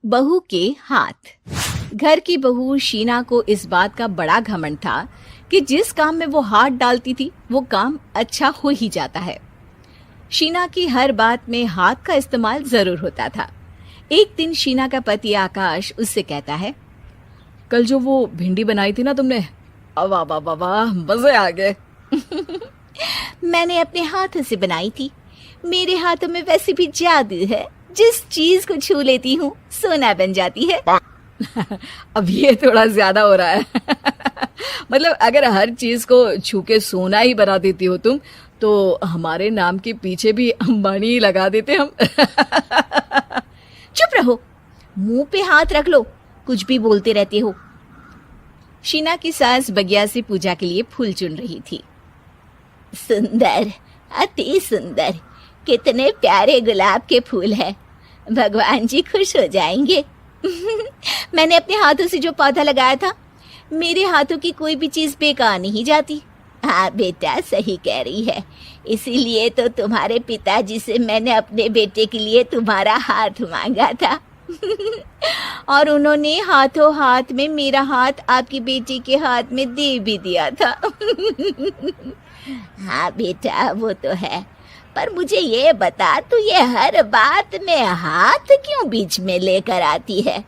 बहू के हाथ। घर की बहू शीना को इस बात का बड़ा घमंड था कि जिस काम में वो हाथ डालती थी वो काम अच्छा हो ही जाता है। शीना की हर बात में हाथ का इस्तेमाल जरूर होता था। एक दिन शीना का पति आकाश उससे कहता है, कल जो वो भिंडी बनाई थी ना तुमने, वाह वाह वाह वाह, मजे आ गए। मैंने अपने हाथों से बनाई थी। मेरे हाथों में वैसे भी जादू है, जिस चीज को छू लेती हूँ सोना बन जाती है। अब ये थोड़ा ज्यादा हो रहा है। मतलब अगर हर चीज को छू के सोना ही बना देती हो तुम, तो हमारे नाम के पीछे भी अंबानी ही लगा देते हम। चुप रहो, मुंह पे हाथ रख लो, कुछ भी बोलते रहते हो। शीना की सास बगिया से पूजा के लिए फूल चुन रही थी। सुंदर, अति सुंदर, कितने प्यारे गुलाब के फूल हैं। भगवान जी खुश हो जाएंगे। मैंने अपने हाथों से जो पौधा लगाया था, मेरे हाथों की कोई भी चीज बेकार नहीं जाती। हाँ बेटा, सही कह रही है। इसीलिए तो तुम्हारे पिताजी से मैंने अपने बेटे के लिए तुम्हारा हाथ मांगा था। और उन्होंने हाथों हाथ में मेरा हाथ आपकी बेटी के हाथ में दे भी दिया था। हाँ बेटा, वो तो है, पर मुझे ये बता, तू ये हर बात में हाथ क्यों बीच में लेकर आती है?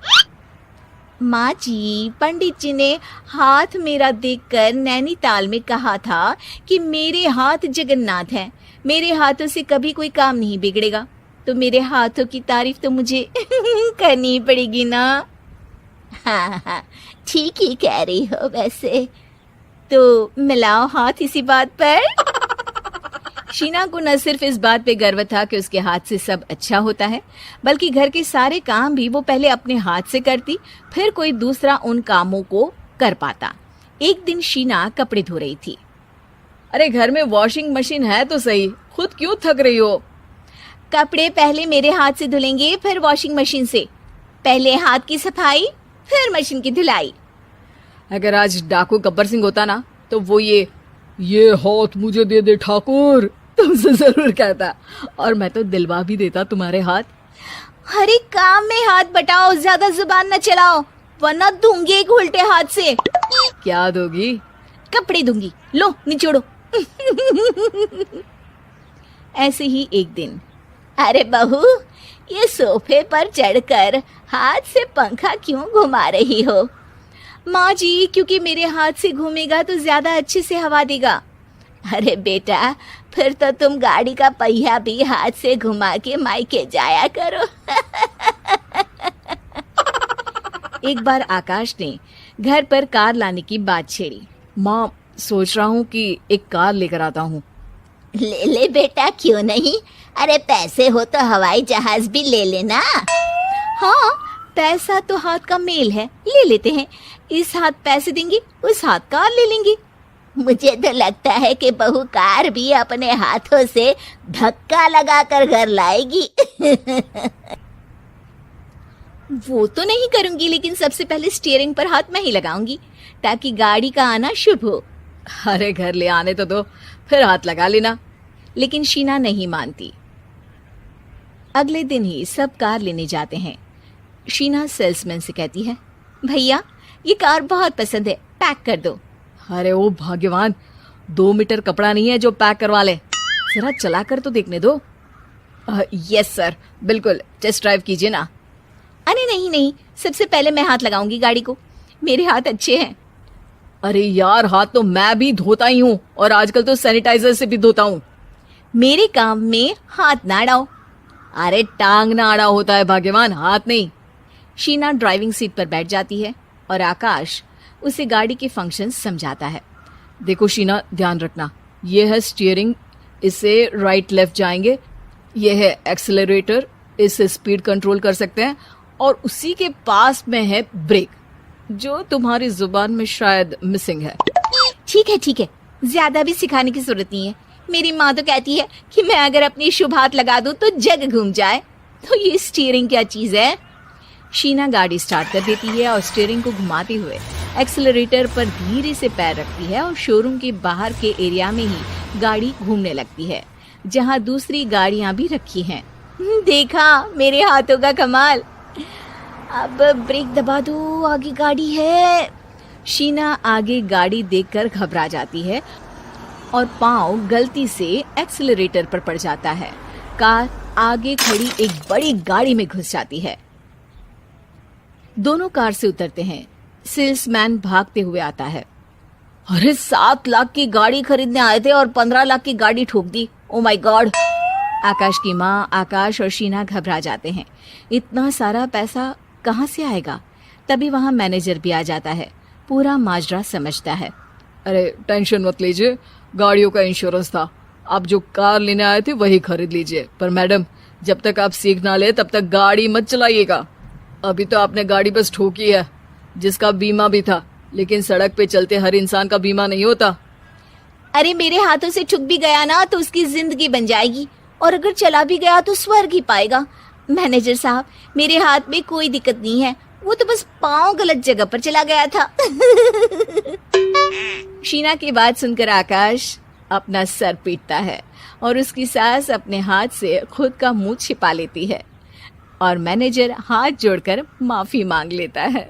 माँ जी, पंडित जी ने हाथ मेरा देखकर नैनीताल में कहा था कि मेरे हाथ जगन्नाथ हैं, मेरे हाथों से कभी कोई काम नहीं बिगड़ेगा। तो मेरे हाथों की तारीफ तो मुझे करनी पड़ेगी ना। हाँ हाँ, ठीक ही कह रही हो वैसे। तो मिलाओ हाथ इसी बात पर। शीना को न सिर्फ इस बात पे गर्व था कि उसके हाथ से सब अच्छा होता है, बल्कि घर के सारे काम भी वो पहले अपने हाथ से करती, फिर कोई दूसरा उन कामों को कर पाता। एक दिन शीना कपड़े धो रही थी। अरे घर में वॉशिंग मशीन है तो सही, खुद क्यों थक रही हो? कपड़े पहले मेरे हाथ से धुलेंगे, फिर वॉशिंग मशीन से। पहले हाथ की सफाई, फिर मशीन की धुलाई। अगर आज डाकू गब्बर सिंह होता ना, तो वो ये हाथ मुझे दे दे ठाकुर, तुमसे जरूर कहता, और मैं तो दिलवा भी देता तुम्हारे हाथ। हर एक काम में हाथ बटाओ, ज्यादा जुबान न चलाओ, वरना दूंगी एक उल्टे हाथ से। क्या दोगी? कपड़े दूंगी, लो निचोड़ो। ऐसे ही एक दिन, अरे बहू, ये सोफे पर चढ़कर हाथ से पंखा क्यों घुमा रही हो? माँ जी, क्योंकि मेरे हाथ से घूमेगा तो ज्यादा अच्छे से हवा देगा। अरे बेटा, फिर तो तुम गाड़ी का पहिया भी हाथ से घुमा के मायके जाया करो। एक बार आकाश ने घर पर कार लाने की बात छेड़ी। माँ, सोच रहा हूँ कि एक कार लेकर आता हूँ। ले ले बेटा, क्यों नहीं? अरे पैसे हो तो हवाई जहाज भी ले लेना। हाँ, पैसा तो हाथ का मेल है, ले लेते हैं। इस हाथ पैसे देंगी, उस हाथ कार ले लेंगी। मुझे तो लगता है कि बहू कार भी अपने हाथों से धक्का लगाकर घर लाएगी। वो तो नहीं करूंगी, लेकिन सबसे पहले स्टीयरिंग पर हाथ मैं ही लगाऊंगी, ताकि गाड़ी का आना शुभ हो। अरे घर ले आने तो दो, फिर हाथ लगा लेना। लेकिन शीना नहीं मानती। अगले दिन ही सब कार लेने जाते हैं। शीना सेल्समैन से कहती है, भैया ये कार बहुत पसंद है, पैक कर दो। अरे ओ भाग्यवान, 2 मीटर कपड़ा नहीं है जो पैक करवा ले, जरा चला कर तो देखने दो। यस सर, बिल्कुल, टेस्ट ड्राइव कीजिए ना। अरे नहीं नहीं, सबसे पहले मैं हाथ लगाऊंगी गाड़ी को, मेरे हाथ अच्छे हैं। अरे यार, हाथ तो मैं भी धोता ही हूँ, और आजकल तो सैनिटाइजर से भी धोता हूँ। मेरे काम में हाथ ना अड़ाओ। अरे टांग ना अड़ा होता है भाग्यवान, हाथ नहीं। शीना ड्राइविंग सीट पर बैठ जाती है और आकाश उसे गाड़ी के फंक्शन समझाता है। देखो शीना, ध्यान रखना, ये है स्टीयरिंग, इससे राइट लेफ्ट जाएंगे। ये है एक्सेलरेटर, इससे स्पीड कंट्रोल कर सकते हैं, और उसी के पास में है ब्रेक, जो तुम्हारी जुबान में शायद मिसिंग है। ठीक है, ज्यादा भी सिखाने की जरूरत नहीं है। मेरी माँ तो कहती है कि मैं अगर अपनी शुभ हाथ लगा दूं तो जग घूम जाए। तो ये स्टीयरिंग क्या चीज है? शीना गाड़ी स्टार्ट कर देती है और स्टीयरिंग को घुमाते हुए एक्सेलरेटर पर धीरे से पैर रखती है, और शोरूम के बाहर के एरिया में ही गाड़ी घूमने लगती है, जहाँ दूसरी गाड़ियां भी रखी हैं। देखा मेरे हाथों का कमाल। अब ब्रेक दबा दो, आगे गाड़ी है। शीना आगे गाड़ी देखकर घबरा जाती है और पाँव गलती से एक्सीलरेटर पर पड़ जाता है। कार आगे खड़ी एक बड़ी गाड़ी में घुस जाती है। दोनों कार से उतरते हैं। सेल्समैन भागते हुए आता है। अरे 7 लाख की गाड़ी खरीदने आए थे और 15 लाख की गाड़ी ठोक दी। Oh my God. आकाश की माँ, आकाश और शीना घबरा जाते हैं। इतना सारा पैसा कहाँ से आएगा? तभी वहां मैनेजर भी आ जाता है। पूरा माजरा समझता है। अरे टेंशन मत लीजिए, गाड़ियों का इंश्योरेंस था। आप जो कार लेने आए थे वही खरीद लीजिए। पर मैडम, जब तक आप सीख ना ले तब तक गाड़ी मत चलाइएगा। अभी तो आपने गाड़ी बस ठोकी है, जिसका बीमा भी था, लेकिन सड़क पे चलते हर इंसान का बीमा नहीं होता। अरे मेरे हाथों से छुप भी गया ना तो उसकी जिंदगी बन जाएगी, और अगर चला भी गया तो स्वर्ग ही पाएगा। मैनेजर साहब, मेरे हाथ में कोई दिक्कत नहीं है, वो तो बस पाँव गलत जगह पर चला गया था। शीना की बात सुनकर आकाश अपना सर पीटता है और उसकी सास अपने हाथ से खुद का मुंह छिपा लेती है और मैनेजर हाथ जोड़कर माफी मांग लेता है।